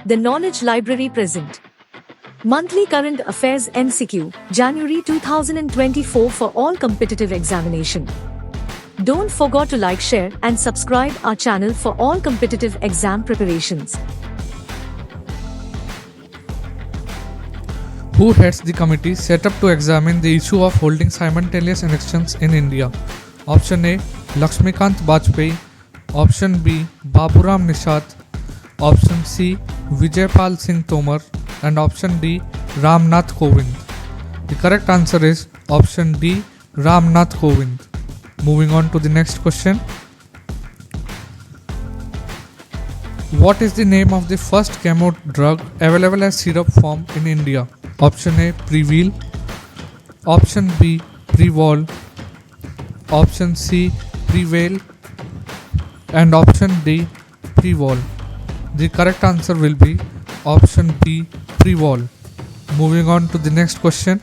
The Knowledge Library present Monthly Current Affairs MCQ, January 2024 for all competitive examination. Don't forget to like, share and subscribe our channel for all competitive exam preparations. Who heads the committee set up to examine the issue of holding simultaneous elections in India? Option A, Lakshmikant Bajpayee. Option B, Baburam Nishad. Option C, Vijaypal Singh Tomar. And option D, Ramnath Kovind. The correct answer is option D, Ramnath Kovind. Moving on to the next question. What is the name of the first chemo drug available as syrup form in India? Option A, Prevail. Option B, Prevol. Option C, Prevail. And option D, Prevol. The correct answer will be option B, Prevol. Moving on to the next question.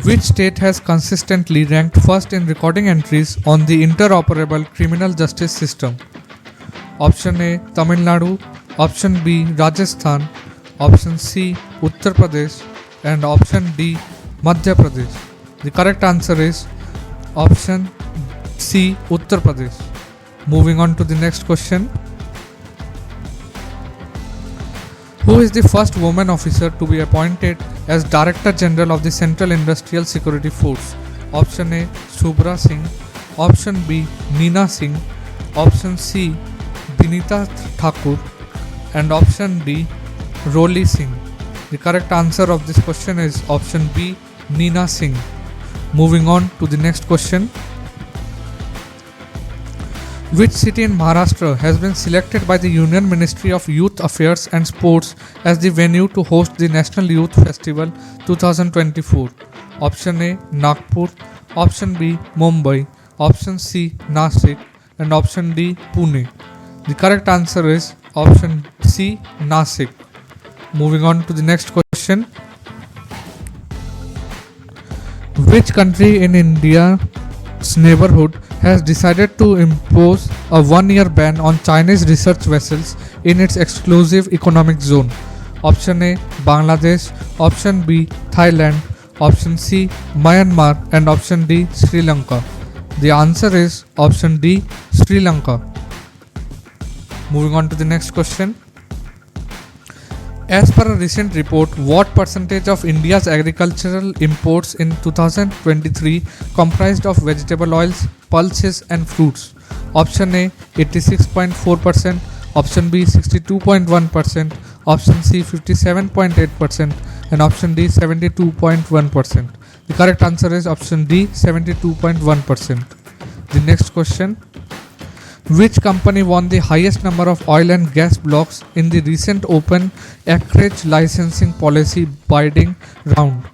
Which state has consistently ranked first in recording entries on the interoperable criminal justice system? Option A, Tamil Nadu. Option B, Rajasthan. Option C, Uttar Pradesh. And option D, Madhya Pradesh. The correct answer is option C, Uttar Pradesh. Moving on to the next question. Who is the first woman officer to be appointed as Director General of the Central Industrial Security Force? Option A, Subhra Singh. Option B, Neena Singh. Option C, Binita Thakur. And option D, Roli Singh. The correct answer of this question is option B, Neena Singh. Moving on to the next question. Which city in Maharashtra has been selected by the Union Ministry of Youth Affairs and Sports as the venue to host the National Youth Festival 2024? Option A, Nagpur. Option B, Mumbai. Option C, Nashik. And option D, Pune. The correct answer is option C, Nashik. Moving on to the next question. Which country in India's neighborhood has decided to impose a one-year ban on Chinese research vessels in its exclusive economic zone? Option A, Bangladesh. Option B, Thailand. Option C, Myanmar. And option D, Sri Lanka. The answer is option D, Sri Lanka. Moving on to the next question. As per a recent report, what percentage of India's agricultural imports in 2023 comprised of vegetable oils, pulses and fruits? Option A, 86.4%. Option B, 62.1%. Option C, 57.8%. And option D, 72.1%. The correct answer is option D, 72.1%. The next question. Which company won the highest number of oil and gas blocks in the recent open acreage licensing policy bidding round?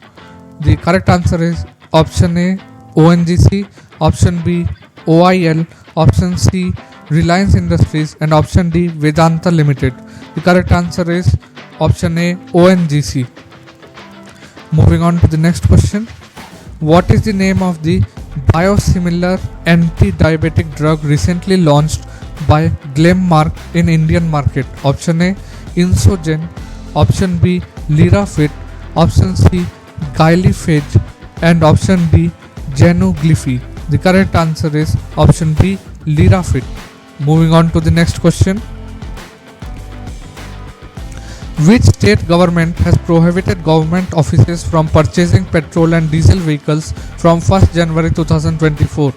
The correct answer is option A, ONGC. Option B, OIL. Option C, Reliance Industries. And option D, Vedanta Limited. The correct answer is option A, ONGC. Moving on to the next question. What is the name of the biosimilar anti-diabetic drug recently launched by Glenmark in Indian market? Option A, Insogen. Option B, Lirafit. Option C, Gylifage. And option D, Genuglify. The correct answer is option B, Lirafit. Moving on to the next question. Which state government has prohibited government offices from purchasing petrol and diesel vehicles from 1st January 2024?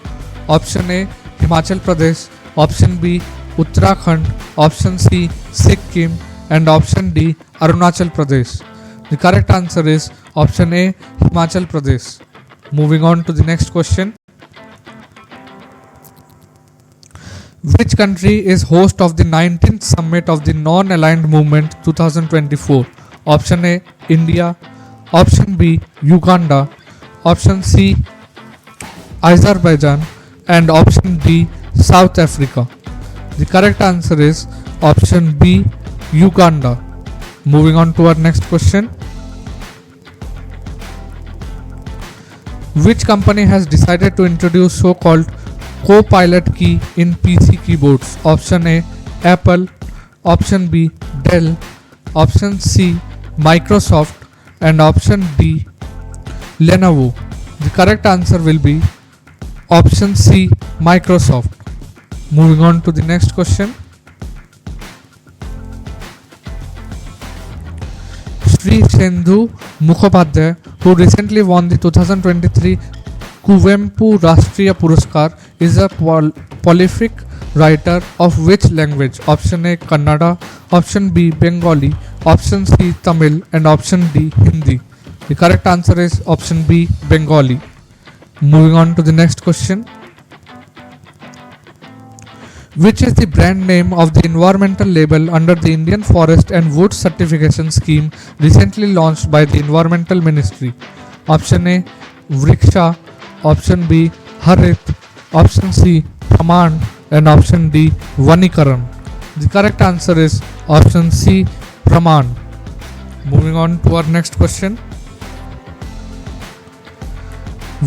Option A, Himachal Pradesh. Option B, Uttarakhand. Option C, Sikkim. And option D, Arunachal Pradesh. The correct answer is option A, Himachal Pradesh. Moving on to the next question. Which country is host of the 19th Summit of the Non-Aligned Movement 2024? Option A, India. Option B, Uganda. Option C, Azerbaijan. And option D, South Africa. The correct answer is option B, Uganda. Moving on to our next question. Which company has decided to introduce so-called co-pilot key in PC keyboards? Option A, Apple, option B Dell, option C Microsoft, and option D Lenovo. The correct answer will be option C Microsoft. Moving on to the next question. Sri Sendhu Mukhopadhyay, who recently won the 2023 Kuvempu Rashtriya Puraskar, is a prolific writer of which language? Option A Kannada, option B Bengali, option C Tamil, and option D Hindi. The correct answer is option B Bengali. Moving on to the next question. Which is the brand name of the environmental label under the Indian Forest and Wood Certification Scheme recently launched by the Environmental Ministry? Option A Vriksha, option B Harit, option C Praman, and option D Vanikaran. The correct answer is option C Praman. Moving on to our next question.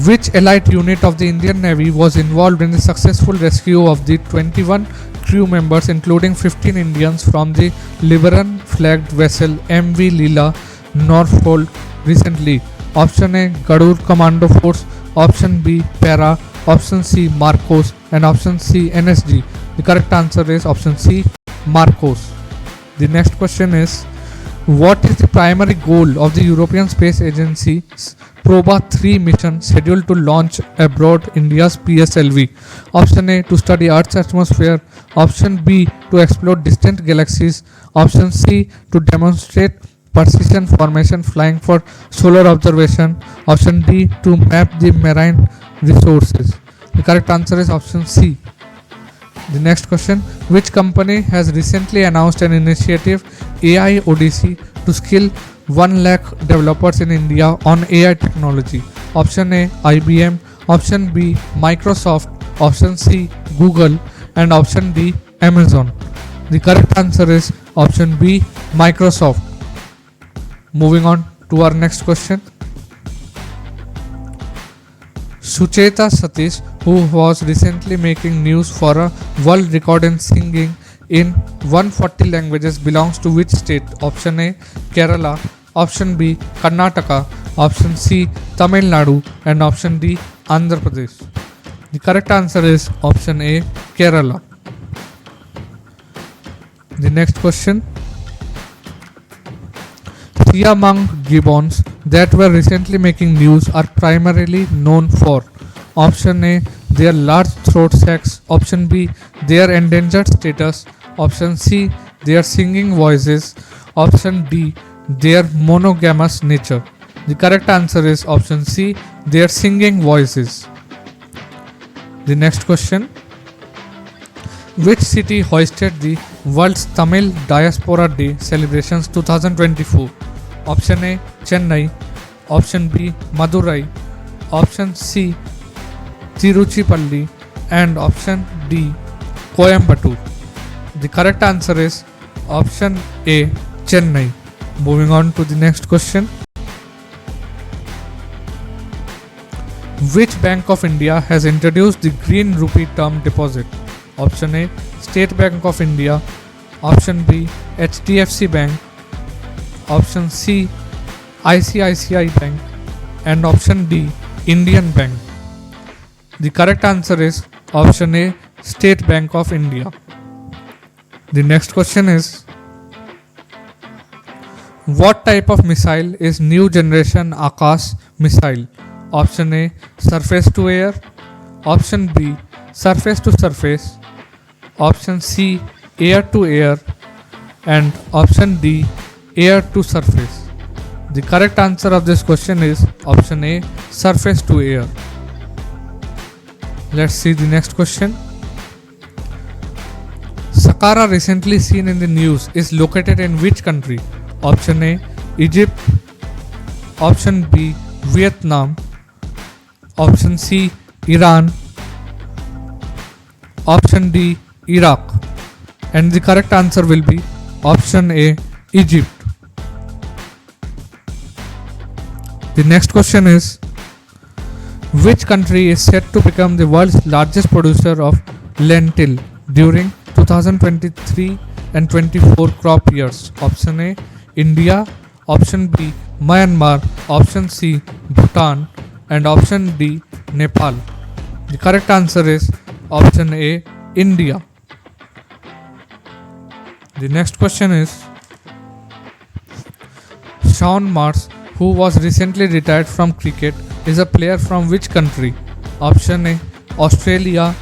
Which elite unit of the Indian Navy was involved in the successful rescue of the 21 crew members, including 15 Indians, from the Liberian flagged vessel MV Leela Norfolk recently? Option A Gadur Commando Force, option B Para, option C Marcos, and option C NSG. The correct answer is option C Marcos. The next question is, what is the primary goal of the European Space Agency's Proba 3 mission scheduled to launch abroad India's PSLV? Option A to study Earth's atmosphere, option B to explore distant galaxies, option C to demonstrate precision formation flying for solar observation, option D to map the marine resources. The correct answer is option C. The next question, which company has recently announced an initiative AI Odyssey to skill 1 lakh developers in India on AI technology? Option A IBM, option B Microsoft, option C Google, and option D Amazon. The correct answer is option B Microsoft. Moving on to our next question. Sucheta Satish, who was recently making news for a world record in singing in 140 languages, belongs to which state? Option A Kerala, option B Karnataka, option C Tamil Nadu, and option D Andhra Pradesh. The correct answer is option A Kerala. The next question. Siamang gibbons that were recently making news are primarily known for? Option A their large throat sacs, option B their endangered status, option C their singing voices, option D their monogamous nature. The correct answer is option C their singing voices. The next question. Which city hosted the World's Tamil Diaspora Day celebrations 2024? Option A Chennai, option B Madurai, option C Tiruchirappalli, and option D Coimbatore. The correct answer is option A Chennai. Moving on to the next question. Which Bank of India has introduced the green rupee term deposit? Option A State Bank of India, option B HDFC Bank, option C ICICI Bank, and option D Indian Bank. The correct answer is option A State Bank of India. The next question is, what type of missile is new generation Akash missile? Option A surface to air, option B surface to surface, option C air to air, and option D air to surface. The correct answer of this question is option A surface to air. Let's see the next question. Saqqara, recently seen in the news, is located in which country? Option A Egypt, option B Vietnam, option C Iran, option D Iraq, and the correct answer will be option A Egypt. The next question is, which country is set to become the world's largest producer of lentil during 2023 and 24 crop years? Option A, India. Option B, Myanmar. Option C, Bhutan. And option D, Nepal. The correct answer is option A, India. The next question is, Shaun Marsh, who was recently retired from cricket, is a player from which country? Option A, Australia.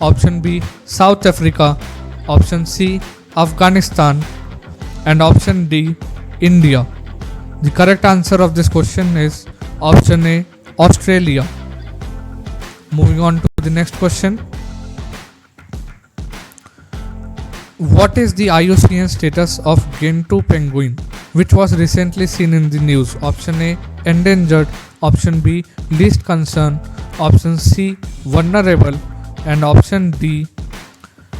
Option B, South Africa. Option C, Afghanistan. And option D, India. The correct answer of this question is option A, Australia. Moving on to the next question. What is the IUCN status of Gentoo penguin, which was recently seen in the news? Option A, endangered. Option B, least concern. Option C, vulnerable. And option D,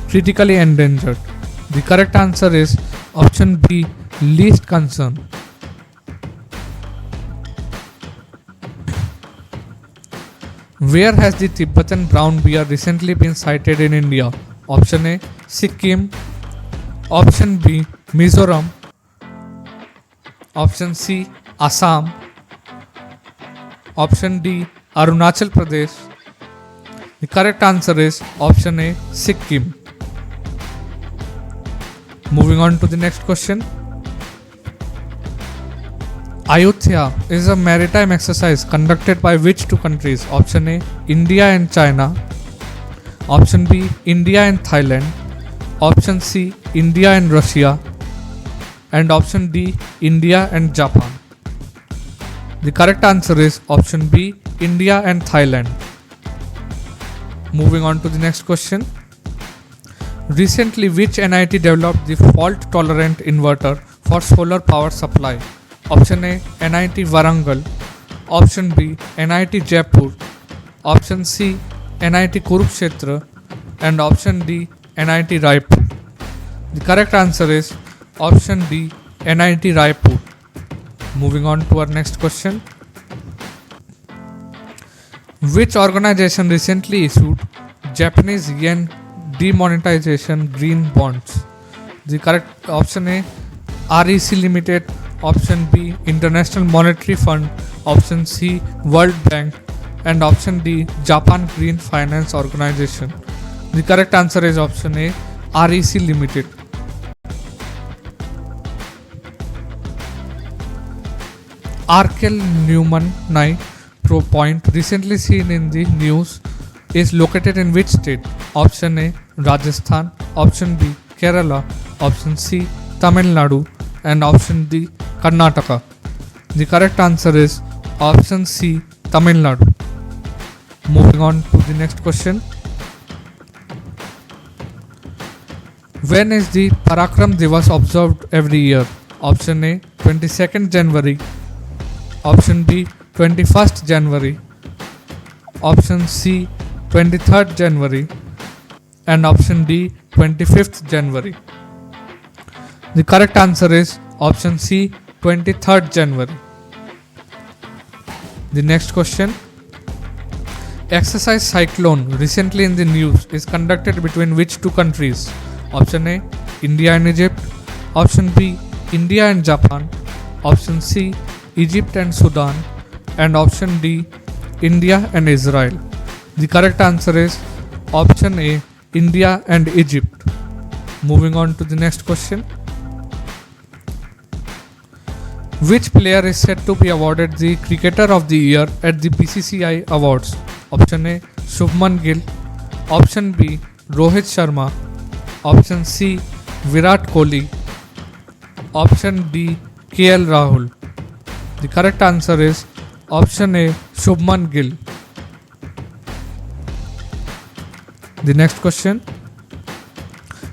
critically endangered. The correct answer is option B, least concern. Where has the Tibetan brown bear recently been sighted in India? Option A, Sikkim. Option B, Mizoram. Option C, Assam. Option D, Arunachal Pradesh. The correct answer is option A, Sikkim. Moving on to the next question. Ayutthaya is a maritime exercise conducted by which two countries? Option A, India and China. Option B, India and Thailand. Option C, India and Russia. And option D, India and Japan. The correct answer is option B, India and Thailand. Moving on to the next question. Recently, which NIT developed the fault-tolerant inverter for solar power supply? Option A, NIT Warangal. Option B, NIT Jaipur. Option C, NIT Kurukshetra. And option D, NIT Raipur. The correct answer is option D, NIT Raipur. Moving on to our next question. Which organization recently issued Japanese yen demonetization green bonds? The correct option A, REC Limited. Option B, International Monetary Fund. Option C, World Bank. And option D, Japan Green Finance Organization. The correct answer is option A, REC Limited. Arkell Newman Nye Point, recently seen in the news, is located in which state? Option A, Rajasthan. Option B, Kerala. Option C, Tamil Nadu. And option D, Karnataka. The correct answer is option C, Tamil Nadu. Moving on to the next question. When is the Parakram Divas observed every year? Option A, 22nd January. Option B, 21st January. Option C, 23rd January. And option D, 25th January. The correct answer is option C, 23rd January. The next question. Exercise Cyclone, recently in the news, is conducted between which two countries? Option A, India and Egypt. Option B, India and Japan. Option C, Egypt and Sudan. And option D, India and Israel. The correct answer is option A, India and Egypt. Moving on to the next question. Which player is said to be awarded the Cricketer of the Year at the BCCI Awards? Option A, Shubman Gill. Option B, Rohit Sharma. Option C, Virat Kohli. Option D, KL Rahul. The correct answer is option A, Shubman Gill. The next question.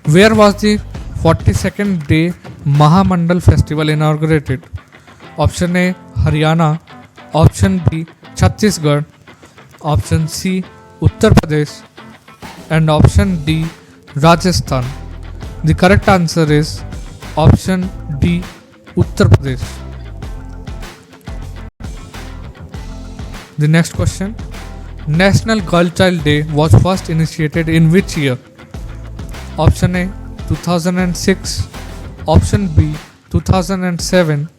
Where was the 42nd day Mahamandal festival inaugurated? Option A, Haryana. Option B, Chhattisgarh. Option C, Uttar Pradesh. And option D, Rajasthan. The correct answer is option D, Uttar Pradesh. The next question. National Girl Child Day was first initiated in which year? Option A 2006, Option B 2007,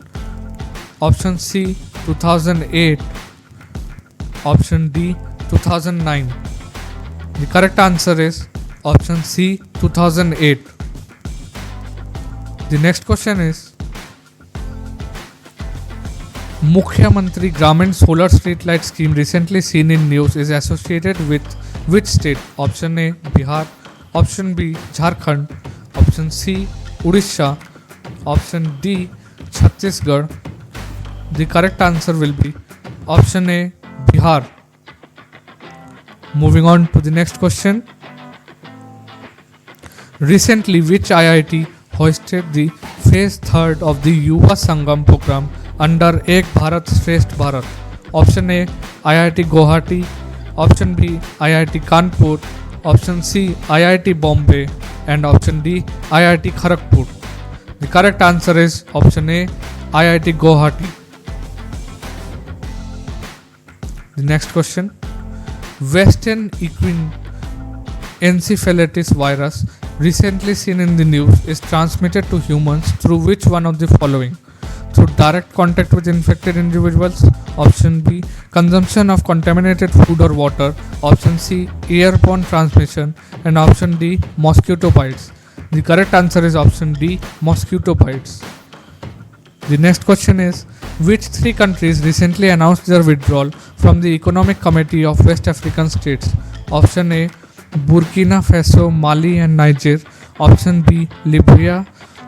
Option C 2008, Option D 2009. The correct answer is Option C 2008. The next question is Mukhyamantri Gramin Solar Street Light Scheme recently seen in news is associated with which state? Option A Bihar, Option B Jharkhand, Option C Odisha, Option D Chhattisgarh. The correct answer will be Option A Bihar. Moving on to the next question. Recently, which IIT hosted the phase 3rd of the Yuva Sangam program under Ek Bharat Shresth Bharat? Option A IIT Guwahati, Option B IIT Kanpur, Option C IIT Bombay, and Option D IIT Kharagpur. The correct answer is Option A IIT Guwahati. The next question. Western equine encephalitis virus recently seen in the news is transmitted to humans through which one of the following? Through direct contact with infected individuals, Option B consumption of contaminated food or water, Option C airborne transmission, and Option D mosquito bites. The correct answer is Option D mosquito bites. The next question is which three countries recently announced their withdrawal from the Economic Committee of West African States? Option A Burkina Faso, Mali and Niger, Option B Libya,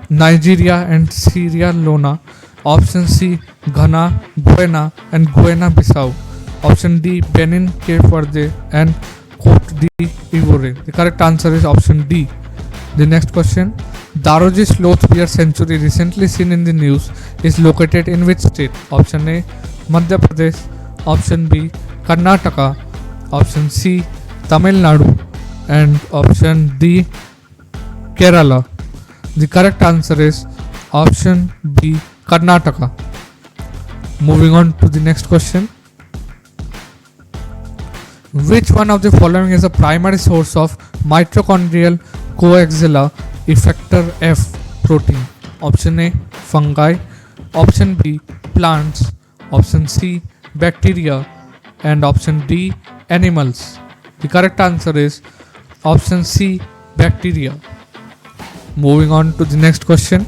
Nigeria and Sierra Leone, Option C Ghana, Guyana and Guinea-Bissau, Option D Benin, Cape Verde and Cote d'Ivoire. The correct answer is Option D. The next question. Daroji Sloth Bear Sanctuary recently seen in the news is located in which state? Option A Madhya Pradesh, Option B Karnataka, Option C Tamil Nadu, and Option D Kerala. The correct answer is Option B Karnataka. Moving on to the next question. Which one of the following is a primary source of mitochondrial coaxilla effector F protein? Option A fungi, Option B plants, Option C bacteria, and Option D animals. The correct answer is Option C bacteria. Moving on to the next question.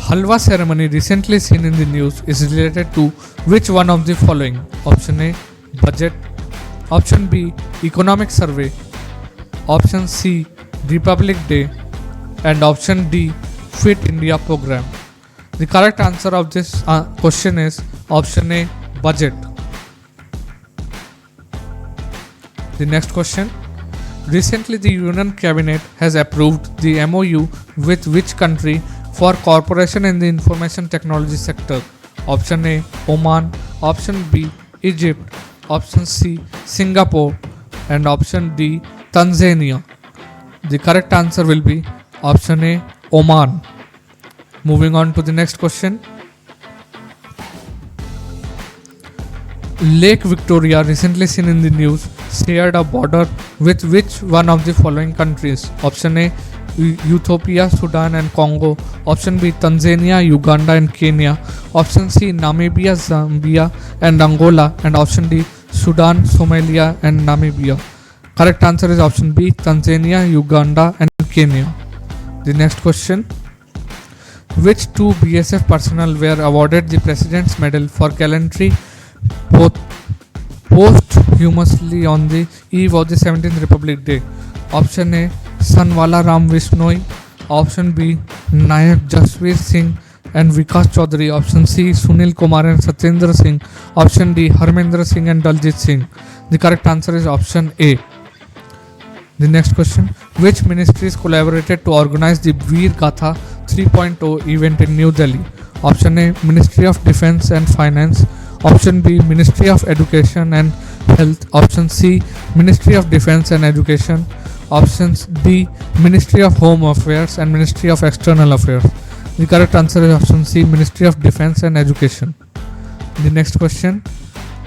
Halwa ceremony recently seen in the news is related to which one of the following? Option A budget, Option B economic survey, Option C Republic Day, and Option D Fit India program. The correct answer of this question is Option A budget. The next question. Recently the Union Cabinet has approved the MOU with which country for cooperation in the information technology sector? Option A Oman, Option B Egypt, Option C Singapore, and Option D Tanzania. The correct answer will be Option A Oman. Moving on to the next question. Lake Victoria recently seen in the news shared a border with which one of the following countries? Option A Ethiopia, Sudan and Congo, Option B Tanzania, Uganda and Kenya, Option C Namibia, Zambia and Angola, and Option D Sudan, Somalia and Namibia. Correct answer is Option B Tanzania, Uganda and Kenya. The next question. Which two BSF personnel were awarded the President's Medal for gallantry posthumously on the eve of the 17th Republic Day? Option A Sanwala Ram Vishnoi, Option B Nayak Jasveer Singh and Vikas Chaudhary, Option C Sunil Kumar and Satyendra Singh, Option D Harmendra Singh and Daljit Singh. The correct answer is Option A. The next question. Which ministries collaborated to organize the Veer Gatha 3.0 event in New Delhi? Option A Ministry of Defence and Finance, Option B Ministry of Education and Health, Option C Ministry of Defence and Education, Options D Ministry of Home Affairs and Ministry of External Affairs. The correct answer is Option C Ministry of Defence and Education. The next question.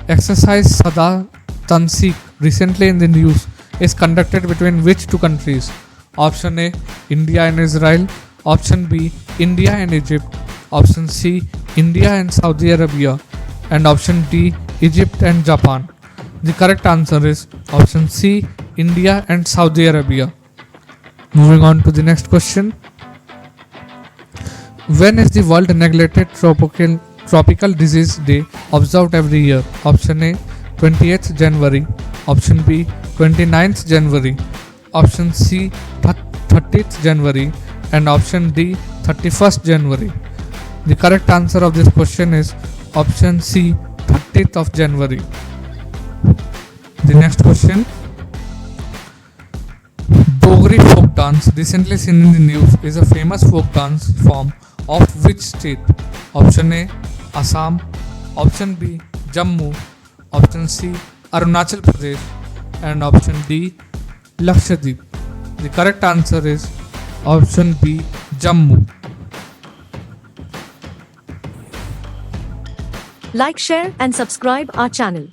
Exercise Sada Tansik recently in the news is conducted between which two countries? Option A, India and Israel. Option B, India and Egypt. Option C, India and Saudi Arabia. And option D, Egypt and Japan. The correct answer is option C, India and Saudi Arabia. Moving on to the next question. When is the World Neglected Tropical Disease Day observed every year? Option A, 28th January. Option B, 29th January. Option C, 30th January. And option D, 31st January. The correct answer of this question is option C, 30th of January. The next question. Dogri folk dance, recently seen in the news, is a famous folk dance form of which state? Option A, Assam. Option B, Jammu. Option C, Arunachal Pradesh. And option D, Lakshadweep. The correct answer is option B, Jammu. Like, share and subscribe our channel.